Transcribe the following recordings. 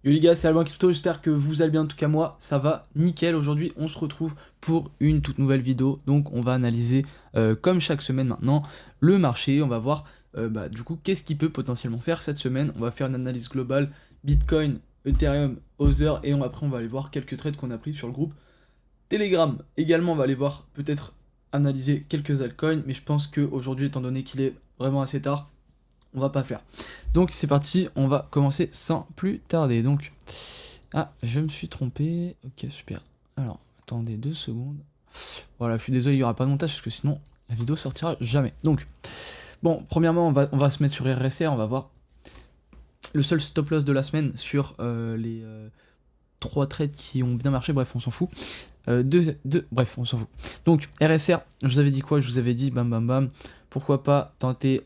Yo les gars, c'est Alban Crypto, j'espère que vous allez bien, en tout cas moi, ça va nickel. Aujourd'hui, on se retrouve pour une toute nouvelle vidéo. Donc on va analyser, comme chaque semaine maintenant, le marché. On va voir du coup qu'est-ce qu'il peut potentiellement faire cette semaine. On va faire une analyse globale, Bitcoin, Ethereum, Other, et après on va aller voir quelques trades qu'on a pris sur le groupe Telegram. Également, on va aller voir peut-être analyser quelques altcoins, mais je pense qu'aujourd'hui, étant donné qu'il est vraiment assez tard, on va pas faire. Donc c'est parti, on va commencer sans plus tarder. Donc, je me suis trompé. Ok, super. Alors, attendez 2 secondes. Voilà, je suis désolé, il n'y aura pas de montage parce que sinon la vidéo sortira jamais. Donc, bon, premièrement, on va se mettre sur RSR, on va voir le seul stop loss de la semaine sur les 3 trades qui ont bien marché. Bref, on s'en fout. Bref, on s'en fout. Donc, RSR, je vous avais dit quoi? Je vous avais dit, bam bam bam, pourquoi pas tenter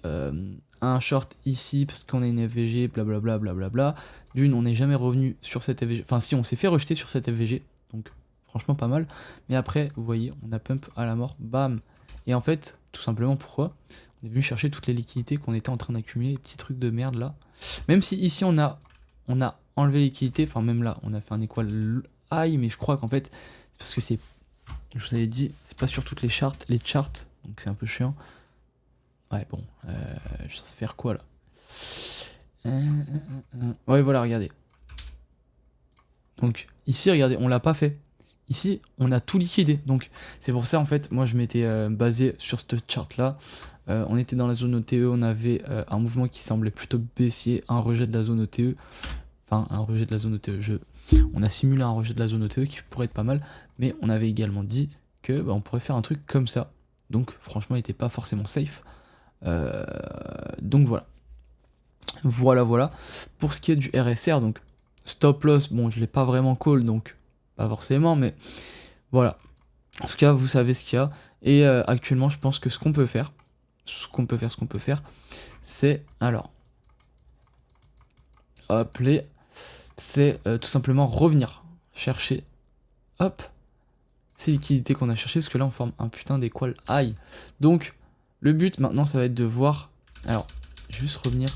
un short ici parce qu'on a une FVG, blablabla, blablabla. D'une, on n'est jamais revenu sur cette FVG. Enfin, si, on s'est fait rejeter sur cette FVG, donc franchement pas mal. Mais après, vous voyez, on a pump à la mort, bam. Et en fait, tout simplement, pourquoi? On est venu chercher toutes les liquidités qu'on était en train d'accumuler, les petits trucs de merde là. Même si ici on a enlevé les liquidités, enfin même là, on a fait un equal high, mais je crois qu'en fait, c'est parce que c'est, je vous avais dit, c'est pas sur toutes les charts, donc c'est un peu chiant. Ouais, bon, je suis censé faire quoi là? Ouais, voilà, regardez. Donc, ici, regardez, on l'a pas fait. Ici, on a tout liquidé. Donc, c'est pour ça, en fait, moi, je m'étais basé sur cette chart-là. On était dans la zone OTE, on avait un mouvement qui semblait plutôt baissier, un rejet de la zone OTE. Enfin, un rejet de la zone OTE. On a simulé un rejet de la zone OTE qui pourrait être pas mal. Mais on avait également dit que on pourrait faire un truc comme ça. Donc, franchement, il n'était pas forcément safe. Donc voilà. Voilà. Pour ce qui est du RSR, donc stop loss, bon, je l'ai pas vraiment call, donc pas forcément, mais voilà. En tout cas, vous savez ce qu'il y a. Et actuellement, je pense que ce qu'on peut faire, c'est alors c'est tout simplement revenir chercher, hop, ces liquidités qu'on a cherchées, parce que là, on forme un putain d'équal high. Donc, le but maintenant, ça va être de voir. Alors, je vais juste revenir.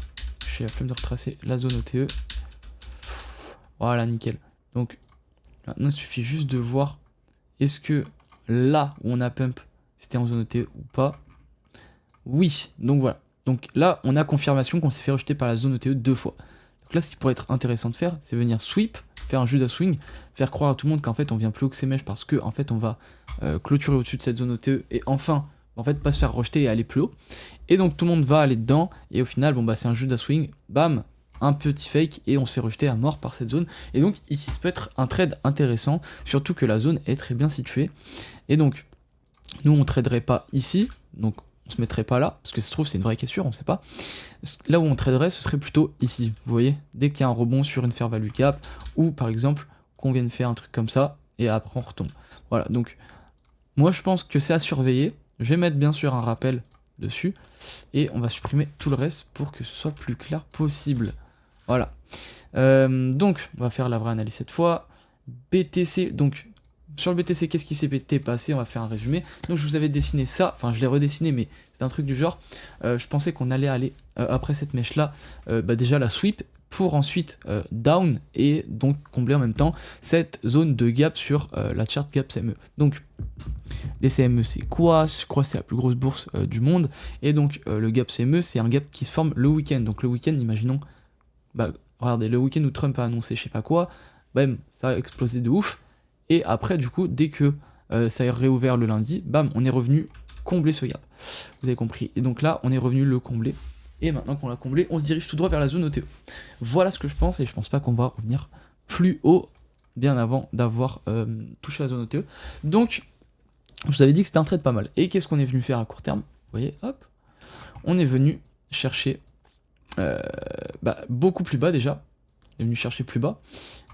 J'ai la flemme de retracer la zone OTE. Voilà, nickel. Donc, maintenant, il suffit juste de voir est-ce que là où on a pump, c'était en zone OTE ou pas. Oui, donc voilà. Donc là, on a confirmation qu'on s'est fait rejeter par la zone OTE 2 fois. Donc là, ce qui pourrait être intéressant de faire, c'est venir sweep, faire un Judas swing, faire croire à tout le monde qu'en fait, on vient plus haut que ces mèches parce que en fait, on va clôturer au-dessus de cette zone OTE et enfin, en fait, pas se faire rejeter et aller plus haut. Et donc, tout le monde va aller dedans et au final, c'est un Judas swing, bam, un petit fake et on se fait rejeter à mort par cette zone. Et donc, ici, ça peut être un trade intéressant, surtout que la zone est très bien située. Et donc, nous, on traderait pas ici, donc on se mettrait pas là, parce que ça se trouve, c'est une vraie question, on sait pas. Là où on traderait, ce serait plutôt ici, vous voyez, dès qu'il y a un rebond sur une fair value gap, ou par exemple, qu'on vienne faire un truc comme ça, et après on retombe. Voilà, donc, moi je pense que c'est à surveiller. Je vais mettre bien sûr un rappel dessus, et on va supprimer tout le reste pour que ce soit plus clair possible. Voilà. Donc, on va faire la vraie analyse cette fois. BTC, donc, sur le BTC, qu'est-ce qui s'était passé? On va faire un résumé. Donc, je vous avais dessiné ça, enfin, je l'ai redessiné, mais c'est un truc du genre. Je pensais qu'on allait aller, après cette mèche-là, déjà la sweep, pour ensuite down, et donc combler en même temps cette zone de gap sur la chart gap CME. Donc, les CME, c'est quoi? Je crois que c'est la plus grosse bourse du monde. Et donc, le gap CME, c'est un gap qui se forme le week-end. Donc, le week-end, imaginons, regardez, le week-end où Trump a annoncé je sais pas quoi, bam, ça a explosé de ouf. Et après, du coup, dès que ça a réouvert le lundi, bam, on est revenu combler ce gap. Vous avez compris. Et donc là, on est revenu le combler. Et maintenant qu'on l'a comblé, on se dirige tout droit vers la zone OTE. Voilà ce que je pense, et je pense pas qu'on va revenir plus haut bien avant d'avoir touché la zone OTE. Donc, je vous avais dit que c'était un trade pas mal. Et qu'est-ce qu'on est venu faire à court terme? Vous voyez, hop, on est venu chercher beaucoup plus bas déjà. On est venu chercher plus bas.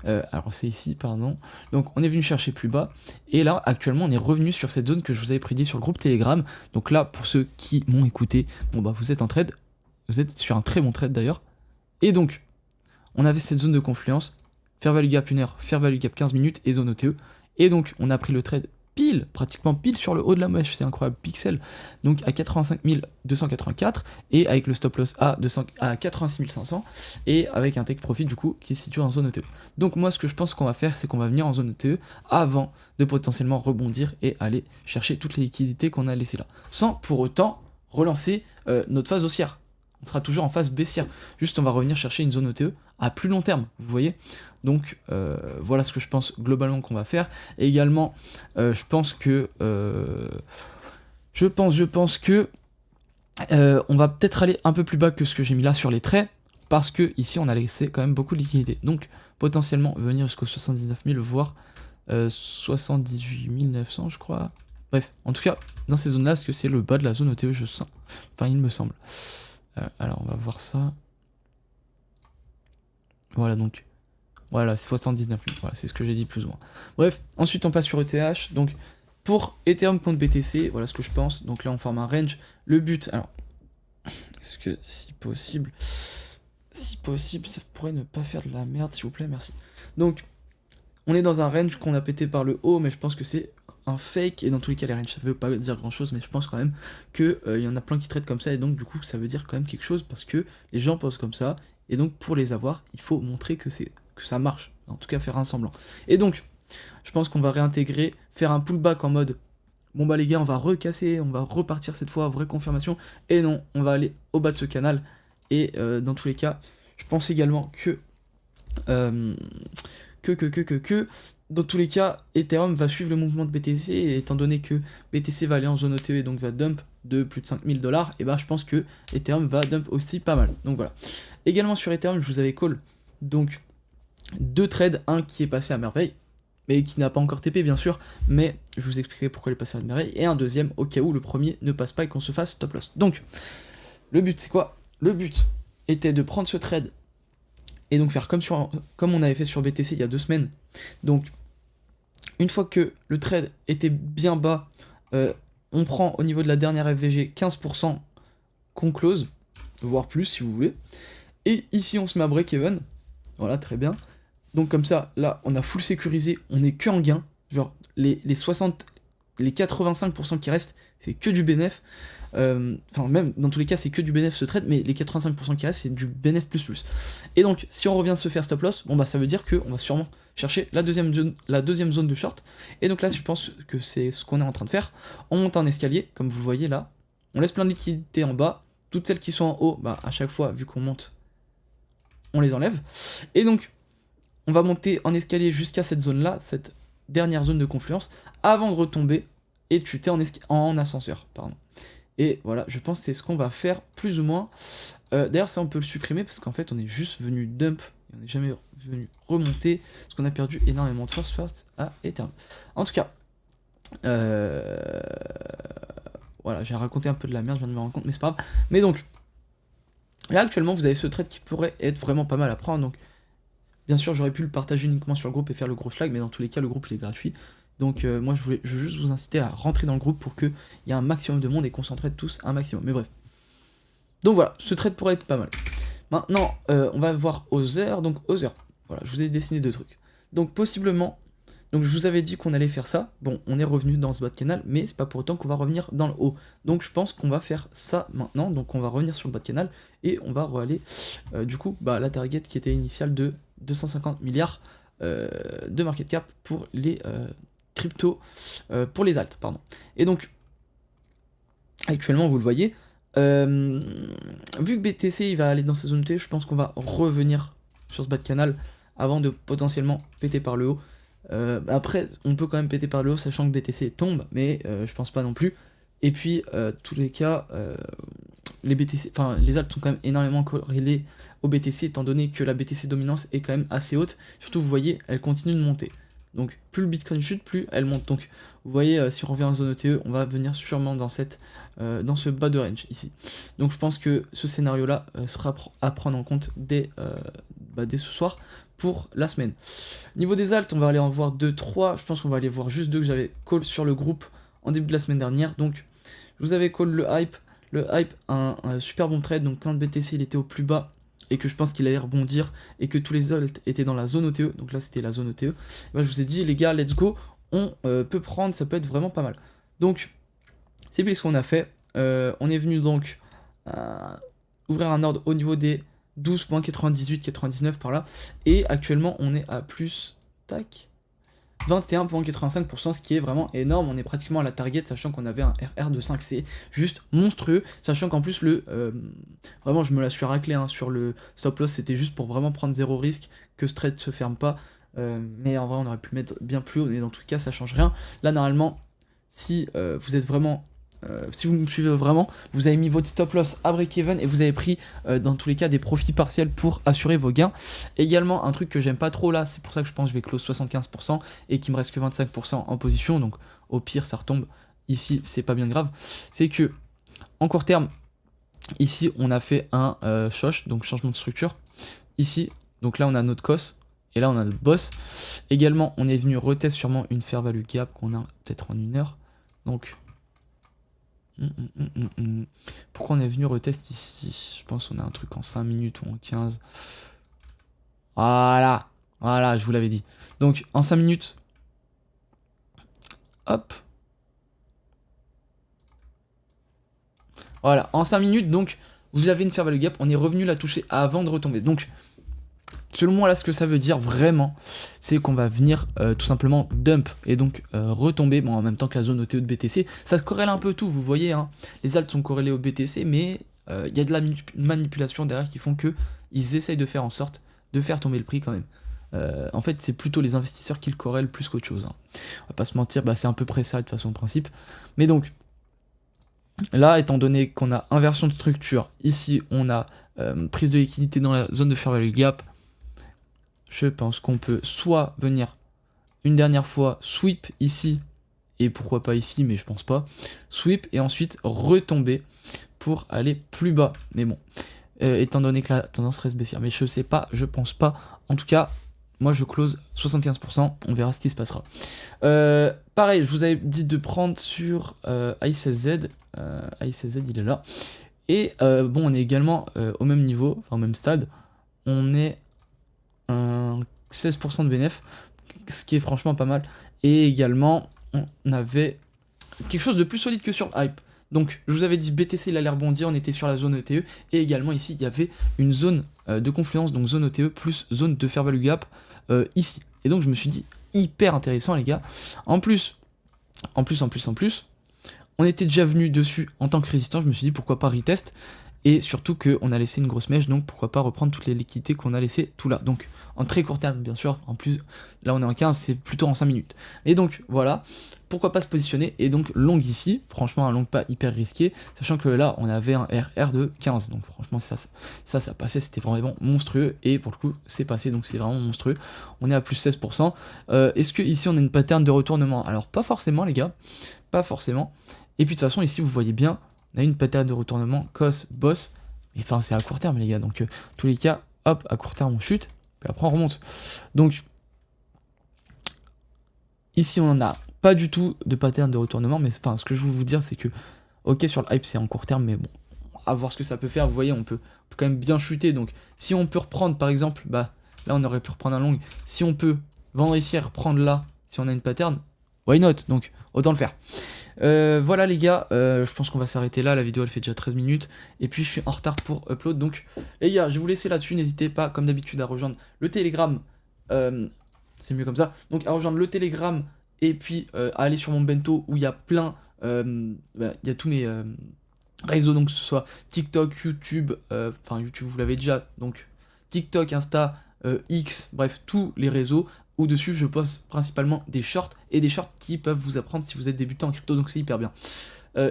Alors c'est ici, pardon. Donc on est venu chercher plus bas. Et là, actuellement, on est revenu sur cette zone que je vous avais prédit sur le groupe Telegram. Donc là, pour ceux qui m'ont écouté, vous êtes en trade. Vous êtes sur un très bon trade d'ailleurs. Et donc, on avait cette zone de confluence. Fair value gap 1 heure, fair value gap 15 minutes et zone OTE. Et donc, on a pris le trade pratiquement pile sur le haut de la mèche, c'est incroyable, pixel, donc à 85 284, et avec le stop loss à 86 500, et avec un take profit du coup qui est situé en zone ETE. Donc moi ce que je pense qu'on va faire, c'est qu'on va venir en zone ETE avant de potentiellement rebondir et aller chercher toutes les liquidités qu'on a laissées là, sans pour autant relancer notre phase haussière. On sera toujours en phase baissière, juste on va revenir chercher une zone ETE à plus long terme, vous voyez. Donc voilà ce que je pense globalement qu'on va faire. Et également je pense que on va peut-être aller un peu plus bas que ce que j'ai mis là sur les traits, parce que ici on a laissé quand même beaucoup de liquidités, donc potentiellement venir jusqu'aux 79 000 voire 78 900 je crois. Bref, en tout cas dans ces zones là, parce que c'est le bas de la zone ETE, je sens, enfin il me semble. Alors on va voir ça. Voilà, donc voilà, 79 000, voilà, c'est ce que j'ai dit plus ou moins. Bref, ensuite on passe sur ETH, donc pour Ethereum contre BTC, voilà ce que je pense. Donc là on forme un range. Le but, alors, est-ce que si possible, ça pourrait ne pas faire de la merde, s'il vous plaît, merci. Donc on est dans un range qu'on a pété par le haut, mais je pense que c'est un fake, et dans tous les cas les ranges ça veut pas dire grand chose, mais je pense quand même que y en a plein qui traitent comme ça, et donc du coup ça veut dire quand même quelque chose, parce que les gens pensent comme ça, et donc pour les avoir il faut montrer que ça marche, en tout cas faire un semblant. Et donc je pense qu'on va réintégrer, faire un pullback en mode bon bah les gars on va recasser, on va repartir cette fois, vraie confirmation, et non, on va aller au bas de ce canal, et dans tous les cas je pense également que dans tous les cas, Ethereum va suivre le mouvement de BTC, et étant donné que BTC va aller en zone OTE et donc va dump de plus de 5000 $, et bah je pense que Ethereum va dump aussi pas mal. Donc voilà. Également sur Ethereum, je vous avais call donc 2 trades, un qui est passé à merveille, mais qui n'a pas encore TP bien sûr, mais je vous expliquerai pourquoi il est passé à merveille, et un deuxième au cas où le premier ne passe pas et qu'on se fasse stop loss. Donc, le but c'est quoi? Le but était de prendre ce trade et donc faire comme on avait fait sur BTC il y a 2 semaines. Donc une fois que le trade était bien bas, on prend au niveau de la dernière FVG 15% qu'on close, voire plus si vous voulez. Et ici on se met à break-even, voilà très bien. Donc comme ça, là on a full sécurisé, on est que en gain, genre les 85% qui restent, c'est que du bénéf. Enfin même dans tous les cas c'est que du bénéf ce trade, mais les 85% qui restent c'est du bénéf plus. Et donc si on revient se faire stop loss, bon bah ça veut dire qu'on va sûrement chercher la deuxième zone de short. Et donc là je pense que c'est ce qu'on est en train de faire. On monte un escalier comme vous le voyez là, on laisse plein de liquidités en bas, toutes celles qui sont en haut, bah à chaque fois vu qu'on monte on les enlève. Et donc on va monter en escalier jusqu'à cette zone là, cette dernière zone de confluence, avant de retomber et de chuter en ascenseur, pardon. Et voilà, je pense que c'est ce qu'on va faire plus ou moins. D'ailleurs ça on peut le supprimer parce qu'en fait on est juste venu dump, et on n'est jamais venu remonter, parce qu'on a perdu énormément de force face à Ethereum. En tout cas, voilà, j'ai raconté un peu de la merde, je viens de me rendre compte, mais c'est pas grave. Mais donc, là actuellement vous avez ce trade qui pourrait être vraiment pas mal à prendre, donc bien sûr j'aurais pu le partager uniquement sur le groupe et faire le gros schlag, mais dans tous les cas le groupe il est gratuit. Donc moi je veux juste vous inciter à rentrer dans le groupe pour qu'il y ait un maximum de monde et qu'on s'entraide tous un maximum. Mais bref. Donc voilà, ce trade pourrait être pas mal. Maintenant, on va voir Other. Donc Other, voilà, je vous ai dessiné 2 trucs. Donc possiblement, donc je vous avais dit qu'on allait faire ça. Bon, on est revenu dans ce bas de canal, mais c'est pas pour autant qu'on va revenir dans le haut. Donc je pense qu'on va faire ça maintenant. Donc on va revenir sur le bas de canal et on va aller du coup la target qui était initiale de 250 milliards de market cap pour les crypto, pour les alts, pardon. Et donc actuellement vous le voyez, vu que BTC il va aller dans sa zone T, je pense qu'on va revenir sur ce bas de canal avant de potentiellement péter par le haut. Après on peut quand même péter par le haut sachant que BTC tombe, mais je pense pas non plus. Et puis tous les cas, les BTC, enfin les alts sont quand même énormément corrélés au BTC, étant donné que la BTC dominance est quand même assez haute. Surtout vous voyez, elle continue de monter. Donc plus le Bitcoin chute, plus elle monte. Donc vous voyez, si on revient en zone ETE, on va venir sûrement dans ce bas de range ici. Donc je pense que ce scénario là sera à prendre en compte dès ce soir pour la semaine. Niveau des alts, on va aller en voir 2-3. Je pense qu'on va aller voir juste 2 que j'avais call sur le groupe en début de la semaine dernière. Donc je vous avais call le hype. Le hype, un super bon trade. Donc quand le BTC il était au plus bas et que je pense qu'il allait rebondir et que tous les alts étaient dans la zone OTE, donc là c'était la zone OTE, bah, je vous ai dit les gars let's go, on peut prendre, ça peut être vraiment pas mal. Donc, c'est plus ce qu'on a fait. On est venu donc ouvrir un ordre au niveau des 12.98, 99 par là. Et actuellement, on est à plus, tac, 21.85%, ce qui est vraiment énorme. On est pratiquement à la target, sachant qu'on avait un RR de 5, c'est juste monstrueux. Sachant qu'en plus, vraiment, je me la suis raclé hein, sur le stop loss, c'était juste pour vraiment prendre zéro risque, que ce trade se ferme pas. Mais en vrai, on aurait pu le mettre bien plus haut, mais dans tout cas, ça change rien. Là, normalement, si vous êtes vraiment... si vous me suivez vraiment, vous avez mis votre stop loss à break-even et vous avez pris dans tous les cas des profits partiels pour assurer vos gains. Également un truc que j'aime pas trop là, c'est pour ça que je pense que je vais close 75% et qu'il me reste que 25% en position, donc au pire ça retombe ici, c'est pas bien grave. C'est que en court terme, ici on a fait un choche, donc changement de structure. Ici, donc là on a notre cos et là on a notre boss. Également on est venu retest sûrement une fair value gap qu'on a peut-être en 1 heure. Donc pourquoi on est venu retest ici? Je pense qu'on a un truc en 5 minutes ou en 15. Voilà, voilà, je vous l'avais dit. Donc en 5 minutes, hop. Voilà, en 5 minutes, donc vous avez une fair value gap, on est revenu la toucher avant de retomber. Donc selon moi là ce que ça veut dire vraiment, c'est qu'on va venir tout simplement dump et donc retomber, bon en même temps que la zone OTE de BTC, ça se corrèle un peu tout, vous voyez hein, les alts sont corrélés au BTC mais il y a de la manipulation derrière qui font que ils essayent de faire en sorte de faire tomber le prix quand même. En fait c'est plutôt les investisseurs qui le corrèlent plus qu'autre chose, hein. On va pas se mentir, bah, c'est à peu près ça de façon de principe, mais donc là étant donné qu'on a inversion de structure, ici on a prise de liquidité dans la zone de fair value gap, je pense qu'on peut soit venir une dernière fois sweep ici, et pourquoi pas ici, mais je pense pas, sweep et ensuite retomber pour aller plus bas. Mais bon, étant donné que la tendance reste baissière, mais je sais pas, je pense pas. En tout cas, moi je close 75%, on verra ce qui se passera. Pareil, je vous avais dit de prendre sur I16Z, I16Z il est là. Et bon, on est également au même niveau, enfin au même stade, on est 16% de bénéf, ce qui est franchement pas mal. Et également, on avait quelque chose de plus solide que sur le hype. Donc, je vous avais dit BTC, il allait rebondir, on était sur la zone ETE. Et également, ici, il y avait une zone de confluence, donc zone ETE plus zone de fair value gap ici. Et donc, je me suis dit, hyper intéressant, les gars. En plus, on était déjà venu dessus en tant que résistant. Je me suis dit, pourquoi pas retest. Et surtout qu'on a laissé une grosse mèche, donc pourquoi pas reprendre toutes les liquidités qu'on a laissées tout là. Donc en très court terme, bien sûr, en plus, là on est en 15, c'est plutôt en 5 minutes. Et donc voilà, pourquoi pas se positionner, et donc long ici, franchement un long pas hyper risqué, sachant que là on avait un RR de 15, donc franchement ça passait, c'était vraiment monstrueux, et pour le coup c'est passé, donc c'est vraiment monstrueux. On est à plus 16%. Est-ce que ici on a une pattern de retournement? Alors pas forcément les gars, pas forcément. Et puis de toute façon ici vous voyez bien, on a une pattern de retournement, cos, boss, et enfin c'est à court terme les gars, donc tous les cas, hop, à court terme on chute, puis après on remonte. Donc ici on n'a pas du tout de pattern de retournement, mais enfin ce que je veux vous dire c'est que, ok sur le hype c'est en court terme, mais bon, à voir ce que ça peut faire, vous voyez on peut quand même bien chuter, donc si on peut reprendre par exemple, bah là on aurait pu reprendre un long, si on peut vendre ici et reprendre là, si on a une pattern, why not, donc autant le faire. Voilà les gars, je pense qu'on va s'arrêter là, la vidéo elle fait déjà 13 minutes, et puis je suis en retard pour upload, donc les gars, je vais vous laisser là-dessus, n'hésitez pas comme d'habitude à rejoindre le Telegram, c'est mieux comme ça, donc à rejoindre le Telegram, et puis à aller sur mon bento où il y a plein, il y a tous mes réseaux, donc que ce soit TikTok, YouTube, enfin YouTube vous l'avez déjà, donc TikTok, Insta, X, bref tous les réseaux, où dessus je poste principalement des shorts, et des shorts qui peuvent vous apprendre si vous êtes débutant en crypto, donc c'est hyper bien.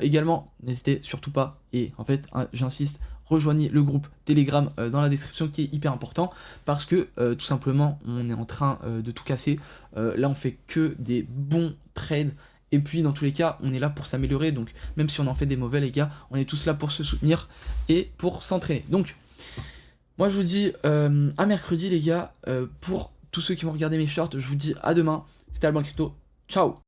Également, n'hésitez surtout pas, et en fait j'insiste, rejoignez le groupe Telegram dans la description qui est hyper important, parce que tout simplement on est en train de tout casser, là on fait que des bons trades, et puis dans tous les cas on est là pour s'améliorer, donc même si on en fait des mauvais les gars, on est tous là pour se soutenir et pour s'entraîner. Donc moi je vous dis à mercredi les gars, pour tous ceux qui vont regarder mes shorts, je vous dis à demain, c'était Alban Crypto, ciao.